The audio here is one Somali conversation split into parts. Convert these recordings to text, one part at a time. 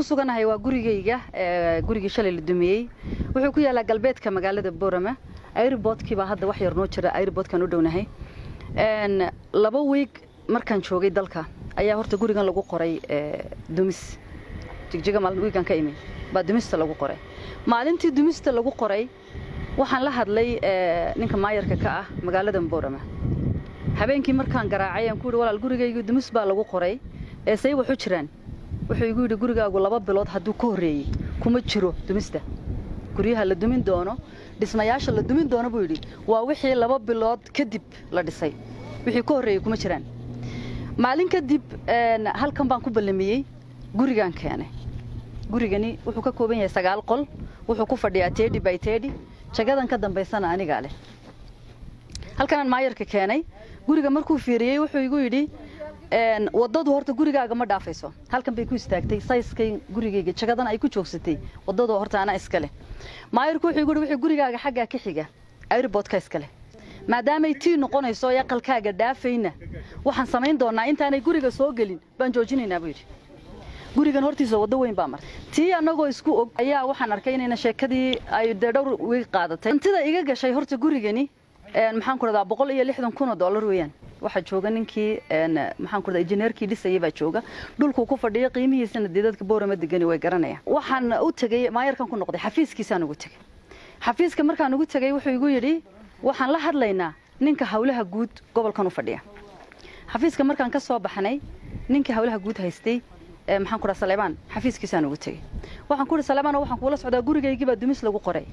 suganahay waa gurigayga gurigii shalay la dumiyay wuxuu ku yaalaa galbeedka magaalada Boorama airportkii baa hadda wax yar noo jira airportkan u dhownahay 2 week markaan joogay dalka ayaa horta gurigan lagu qoray dumis jigjiga maalin weekan ka imid baa dumista lagu qoray maalintii dumista lagu qoray waxaan la hadlay ninka maayarka ka ah magaalada Boorama habeenkii markaan garaacay aan ku yiri walaal gurigaygu dumis baa lagu qoray say wuxuu jiraan wuxuu igu yiri gurigaagu 2 bilood haduu ka horeeyay kuma jiro dumista guriyaha la dumin doono dhismayaasha la dumin doono buu yiri waa wixii 2 bilood kadib la dhisay wixii ka horeeyay kuma jiraan maalin kadib halkan baan ku ballamiyay gurigan keenay gurigani wuxuu ka kooban yahay 9 qol wuxuu ku fadhiyaa 30 by 30 jagadan ka dambeysana aniga leh halkan aan maayarka keenay guriga markuu fiiriyay wuxuu igu yiri wadadu horta gurigaaga ma dhaafayso halkan bay ku istaagtay size-kay gurigayga jagadan ay ku joogsatay wadadu horta ana iska leh maayirku wuxuu igu wixii gurigaaga xagga ka xiga airport-ka iska leh maadaama ay tii noqonayso aqalkaaga dhaafayna waxaan sameyn doonaa intaanay guriga soo galin baan joojinaynaa buu yiri gurigan hortiisa wada weyn baa martay tii anagoo isku og ayaa waxaan arkay inayna sheekadii ay dhowr week qaadatay intida iga gashay horta gurigani maxaan ku radaa $160,000 weeyaan waxa jooga ninkii maxaan ku radaa engineerkii dhisayay baa jooga dhulku ku fadhiyo qiimihiisana dadka Boorama degan way garanayaan waxaan u tagay maayarkan ku noqday xafiiskiisaan ugu tagay xafiiska markaan ugu tagay wuxuu igu yiri waxaan la hadlaynaa ninka hawlaha guud gobolkan u fadhiya xafiiska markaan ka soo baxnay ninka hawlaha guud haystay maxaan ku radaa Saleeman xafiiskiisaan ugu tagay waxaan ku yiri Saleeman waxaan kula socdaa gurigayga baa dumis lagu qoray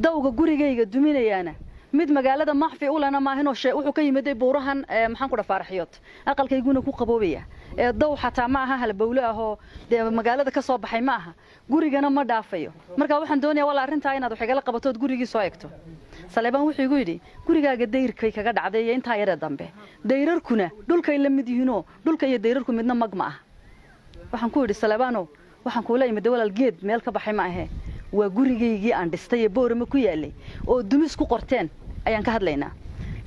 dawga gurigayga duminayaana mid magaalada maxfi u lana maahino wuxuu ka yimiday buurahan maxaan ku dhafaarxiyood aqalkayguna ku qaboobaya daw xataa ma aha halbowle ah oo magaalada ka soo baxay ma aha gurigana ma dhaafayo marka waxaan doonayaa wala arinta inaad wax igala qabatood gurigii soo eegto Saleeban wuxuu igu yiri gurigaaga dayrkay kaga dhacday inta yar dambe dayrarkuna dhulkay la mid yihiin dhulka iyo dayrarku midna magma ah waxaan ku yiri Saleebano waxaan kula imid walaal geed meel ka baxay ma aha waa gurigaygii aan dhistay Boorama ku yaalay oo dumis ku qorteen ayaan ka hadlaynaa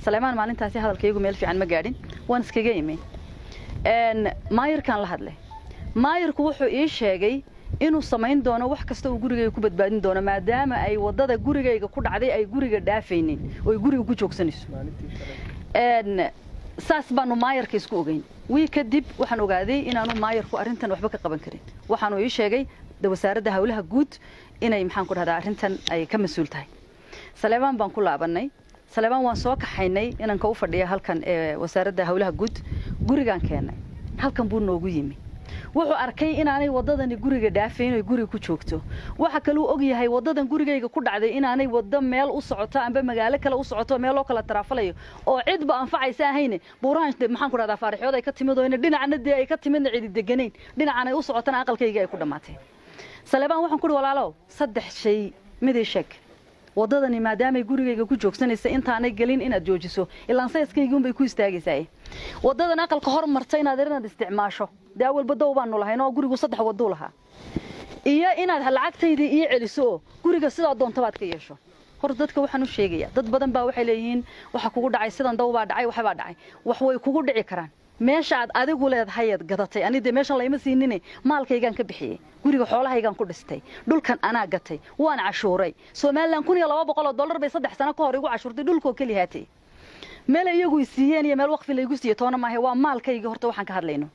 Saleeman maalintaasi hadalkaygu meel fiican ma gaadhin waan iskaga imay maayirkan la hadlay maayirku wuxuu ii sheegay inuu sameyn doono wax kasta uu gurigayga ku badbaadin doono maadaama ay wadada gurigayga ku dhacday ay guriga dhaafaynin oo ay guriga ku joogsanayso saas baanu maayirka isku ogeyn wii kadib waxaan ogaaday inaanu maayirku arintan waxba ka qaban karin waxaanu ii sheegay wasaaradda hawlaha guud inay maxaan ku dhahdaa arintan ay ka mas'uul tahay Saleeman baan ku laabanay Saleeman waan soo kaxaynay inaan ka u fadhiyo halkan wasaaradda hawlaha guud gurigan keenay halkan buu noogu yimi wuxuu arkay inaanay wadadani guriga dhaafayn oo guriga ku joogto waxa kale uu og yahay wadadan gurigayga ku dhacday inaanay wada meel u socoto amba magaalo kale u socoto meel oo kala taraafalayo oo cidba anfacaysa ahayne buurahan maxaan ku radaa faarixood ay ka timid oo in dhinacna ay ka timidna cid deganeyn dhinacana ay u socotana aqalkayga ay ku dhamaatay Saleeban waxaan ku walaalow 3 shay mid sheeg wadadani maadaama ay gurigayga ku joogsanaysa intaanay galin inaad joojiso ilaa sayskaygu bay ku istaagaysaa wadadan aqalka hormartay inaad isticmaasho daawal badow baan nolahayn oo gurigu 3 wado lahaa iyo inaad lacagtayda ii celiso guriga sida doonto baad ka yeesho hor dadka waxaan u sheegayaa dad badan baa waxay leeyihiin waxa kugu dhacay sidan daw baa dhacay waxa baa dhacay wax way kugu dhici karaan meesha aad adigu leedahay aad gadatay anida meeshan layma siinine maalkaygan ka bixiyay guriga xoolahaygan ku dhistay dhulkan ana gatay waan cashuuray Soomaaliland $1,200 bay 3 sano ka hor igu cashuurtay dhulkoo kaliya haatay meel iyagu siiyeen iyo meel waqfi la igu siiyay toona maahay waa maalkayga horta waxaan ka hadlayno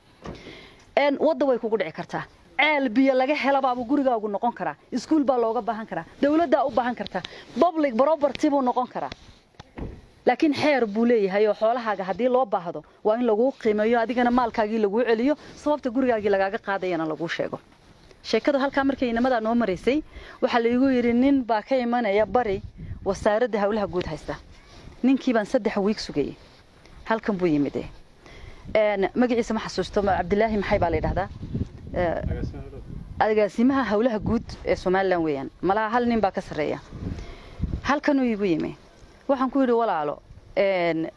wada way kugu dhici kartaa ceel biyo laga helaba gurigaagu noqon karaa iskuul baa looga baahan karaa dawladda u baahan kartaa public property buu noqon karaa laakiin xeer buu leeyahay oo xoolahaaga hadii loo baahdo waa in lagu qiimeeyo adigana maalkaagii lagu celiyo sababta gurigaagii lagaaga qaadayna lagu sheego sheekadu halka markay inamada noo mareysay waxa la igu yiri nin baa ka imanaya bari wasaaradda hawlaha guud haysta ninkii baan 3 week sugay halkan buu yimid magaciisa ma xasuusto Cabdilaahi maxay baa la yiraahdaa agaasimaha hawlaha guud ee Soomaaliland weeyaan malaha hal nin baa ka sareeya halkan uu igu yimid waxaan ku yiri walaalo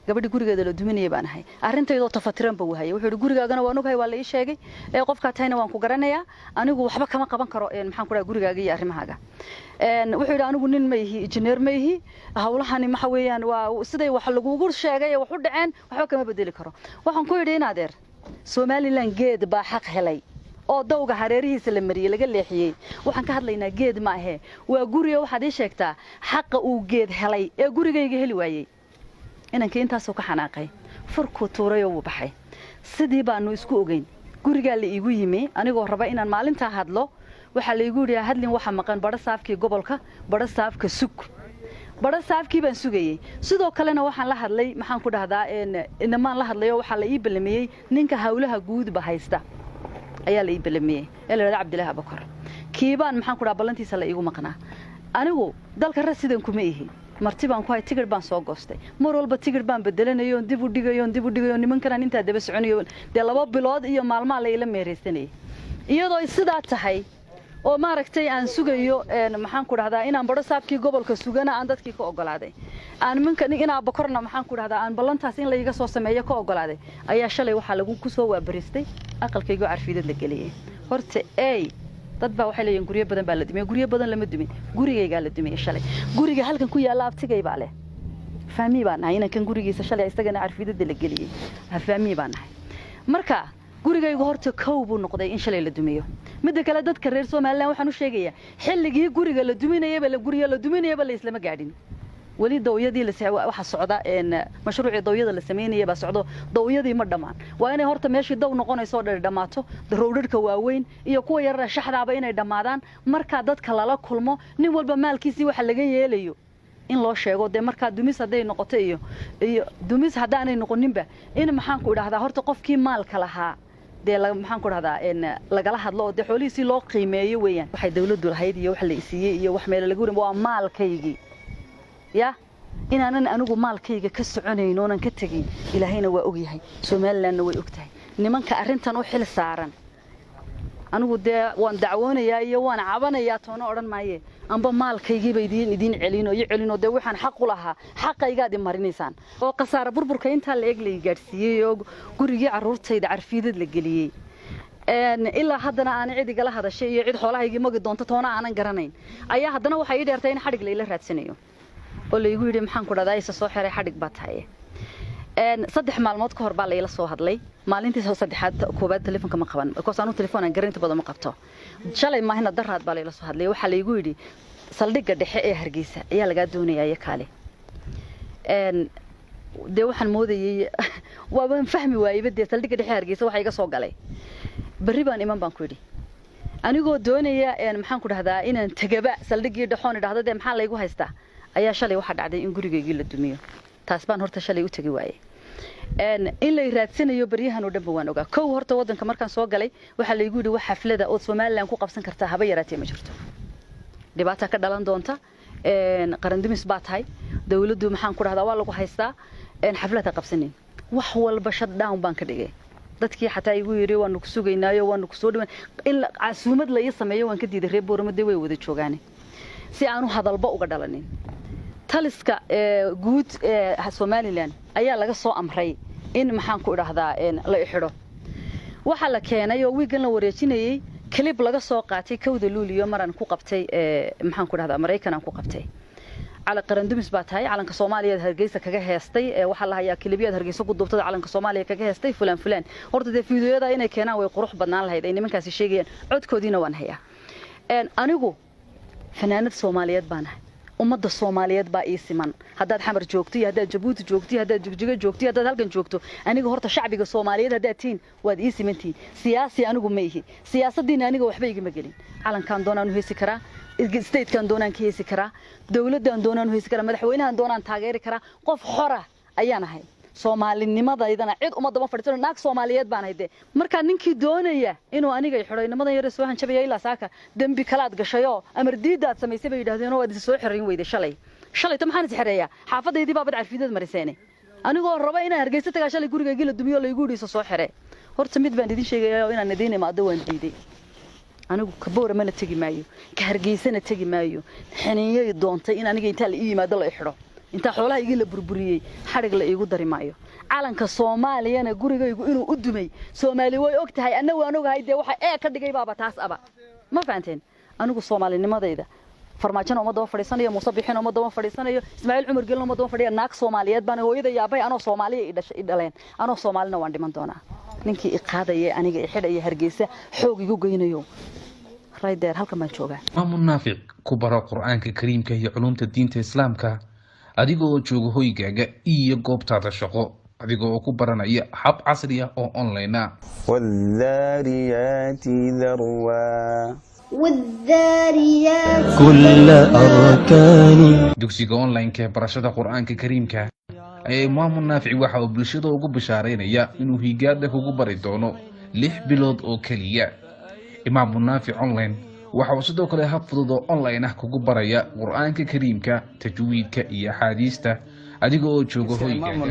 gabadhi gurigeeda la duminayay baan ahay arintaydo tafatiran buu hayay wuxuu gurigaagana waan ogahay waa la ii sheegay qofka taayna waan ku garanayaa anigu waxba kama qaban karo maxaan ku raay gurigaaga iyo arimahaaga wuxuu yiri anigu nin ma yihi engineer ma yihi hawlahani ma weeyaan waa siday wax lagu sheegay wax u dhaceen waxba kama bedeli karo waxaan ku yiri in adeer Soomaaliland geed baa xaq helay oo dawga hareerihiisa la mariyay laga leexiyay waxaan ka hadlaynaa geed ma ahe waa guriga waxaad ii sheegtaa xaqa uu geed helay ee gurigayga heli waayay inankii intaasoo ka xanaaqay furku tuuray oo baxay sidii baanu isku ogeyn guriga la iigu yimi anigoo raba inaan maalinta hadlo waxa la iigu yiri hadlin waxa maqan bada saafkii gobolka bada saafka sug bada saafkii baan sugayay sidoo kalena waxaan la hadlay maxaan ku dhahdaa inamaan la hadlayo waxa la ii ballamiyay ninka hawlaha guud ba haysta ayaa la ii ballamiyay eelaada Cabdilaahi Abakar kiibaan maxaan ku dhahaa ballantiisa la iigu maqnaa anigu dalka rasidan kuma ihi marti baan ku hay tigir baan soo goostay mar walba tigir baan beddelanayo dib u dhigayo nimankan inta daba soconayo de 2 bilood iyo maalmaha la ila meereysanay iyadoo sidaa tahay oo maaragtay aan sugayo maxaan ku dhahdaa inaan baro saabkii gobolka sugana aan dadkii ka ogolaaday aan minka inaa Bakorna maxaan ku dhahdaa aan ballantaas in la iga soo sameeyo ka ogolaaday ayaa shalay waxa lagu ku soo waabaristay aqalkaygu carfiidad la galiyay horta dad baa waxay leeyihiin guriyo badan baa la dumiyay guriyo badan lama dumin gurigayga la dumiyay shalay guriga halkan ku yaala abtigay baa leh faami baan nahay inaan kan gurigiisa shalay isagana carfiidada la galiyay faami baan nahay marka gurigaygu horta koob uu noqday in shalay la dumiyo mid kale dadka reer Soomaaliland waxaan u sheegayaa xilligii guriga la duminayay la guriga la duminayay la isla ma gaadhin wali dawiyadii la waxa socda mashruuci dawiyada la sameeyay baa socdo dawiyadii ma dhamaan waa inay horta meeshii daw noqonayso dhamaato roodhadka waaweyn iyo kuwa yar shaxdaaba inay dhamaadaan marka dadka lala kulmo nin walba maalkiisii waxa laga yeelayo in loo sheego de marka dumis haday noqoto iyo dumis hadaanay noqoninba in maxaan ku idhaahdaa horta qofkii maalka lahaa de maxaan ku dhahdaa lagala hadlo de xoolihiisii loo qiimeeyo weeyaan waxay dawladdu lahayd iyo wax la isiiyay iyo wax meel lagu rin waa maalkaygii ya inaanan anigu maalkayga ka soconayno onan ka tagin ilaahayna waa og yahay Soomaaliland way ogtahay nimanka arintan u xil saaran anigu de waan dacwoonayaa iyo waan cabanayaa toona oran maaye amba maalkaygii bay idin celino de waxaan xaq u lahaa xaqayga di marinaysaan oo qasaara burburka inta la eeg la gaarsiiyay oo gurigii caruurtayda carfiidad la galiyay ilaa haddana aan cidiga la hadashay iyo cid xoolahaygii magi doonto toona aanan garanayn ayaa haddana waxay dheertay in xadhig la raadsanayo oo la igu yiri maxaan ku dhahdaa isa soo xiray xadhig baa tahay 3 maalmood ka hor baa la ila soo hadlay maalintii saddexaad koobaad telefoonka ma qaban because aanu telefoon aan garanti badan ma qabto shalay maahina daraad baa la ila soo hadlay waxa la igu yiri saldhigga dhexe ee Hargeysa ayaa laga doonayaa kaale de waxaan moodayay waan fahmi waayay de saldhigga dhexe Hargeysa waxa iga soo galay bari baan iman baan ku yiri anigoo doonaya maxaan ku dhahdaa inaan tagaba saldhiggii dhaxoon idhaahdo de maxaa la igu haystaa ayaa shalay waxa dhacday in gurigaygii la dumiyo taas baan horta shalay u tagi waayay in la raadsanayo bariyahan oo dhanba waan ogaa koow horta wadanka markaan soo galay waxa la igu yiri wax xaflada oo Soomaaliland ku qabsan kartaa haba yaraatee ma jirto dhibaato ka dhalan doonta qaran dumis baa tahay dawladdu maxaan ku dhahdaa waa lagu haystaa xaflada qabsanin wax walba shutdown baan ka dhigay dadkii xataa igu yiri waan ku sugaynaayo waan ku soo dhawaan in casuumad la sameeyo waan ka diiday reer Boorama way wada joogaan si aanu hadalba uga dhalanin taliska guud Soomaaliland ayaa laga soo amray in maxaan ku idhaahdaa la xidho waxa la keenay oo wiigan la wareejinayay clip laga soo qaatay kawda luuliyo maran ku qabtay maxaan ku idhaahdaa Mareykan aan ku qabtay على قرن دمس باتهاي على كصوماليا هرجيسة كجهستي وحلا هي كليبيات هرجيسة قد ضبطت على كصوماليا كجهستي فلان ورد ده فيديو ده إنه كنا ويقروح بدنا لهاي ده إنه من كاسي شيء عد كودينا وانهيا أنا جو فنانة صوماليات بانه ومد الصوماليات بقى سمان هذا حمر جوكتي هذا جبوت جوكتي هذا جوجة جوكتي هذا هالكن جوكتو أنا جو هرت شعبي الصوماليات هذا تين واد سمنتي سياسي أنا جو ميه سياسة دين أنا جو وحبي مجالين على كان دونا إنه سكرة الستيت كان دونا كي سكرة دولة دونا إنه سكرة مدحوينها دونا تاجر كرا قف حرة أيانا هاي Soomaali nimada idana cid umada ma fadhiisan naag Soomaaliyeed baan hayde marka ninkii doonaya inuu aniga xidhay nimada yar soo hanjabay ilaa saaka dambi kalaad gashayo amar diidaad samaysay bay yiraahdeen oo aad soo xirin weyday shalay ta maxaan isxireeyaa xaafadeydii baa bad carfiidad mariseene anigoo raba inaan Hargeysa tagaa shalay gurigayga la dumiyo la igu dhiiso soo xirey horta mid baan idin sheegayaa inaan nadiin imaado waan diiday anigu ka Boorama la tagi maayo ka Hargeysana tagi maayo xaniiyay doontay in aniga inta la ii yimaado la xidho inta xoolaha iga la burburiyay xarig la iigu dari maayo calanka Soomaaliyana gurigaygu inuu u dumay Soomaali way ogtahay anna waan ogahay de waxa ka dhigay baaba taas aba ma fahanteen anigu Soomaalinimadayda farmaajan umada oo fadhiisanayo Muuse Bixin umada oo fadhiisanayo Ismaaciil Cumar Gelin umada oo fadhiya naag Soomaaliyeed baan hooyada yaabay anoo Soomaaliya i dhaleen anoo Soomaalina waan dhiman doonaa ninkii i qaadaya aniga i xidhaya Hargeysa xoog igu geynayo raydeer halka ma jooga Imam Naafic ku baro Qur'aanka Kariimka iyo culumta diinta Islaamka adigoo jooga hoygaaga iyo goobtaada shaqo adigoo ku baranaya hab casri ah oo online ah والذاريات ذروا والذاريات كل أركان dugsiga online ee barashada Qur'aanka Kariimka Imam Naafic waxa uu bulshada ugu bashaareynaya inuu higaada kugu bari doono 6 bilood oo kaliya Imam Naafic online waxa uu sidoo kale hab fudud oo online ah kugu baraya Qur'aanka Kariimka tajwiidka iyo xadiista adigoo jooga hoygaaga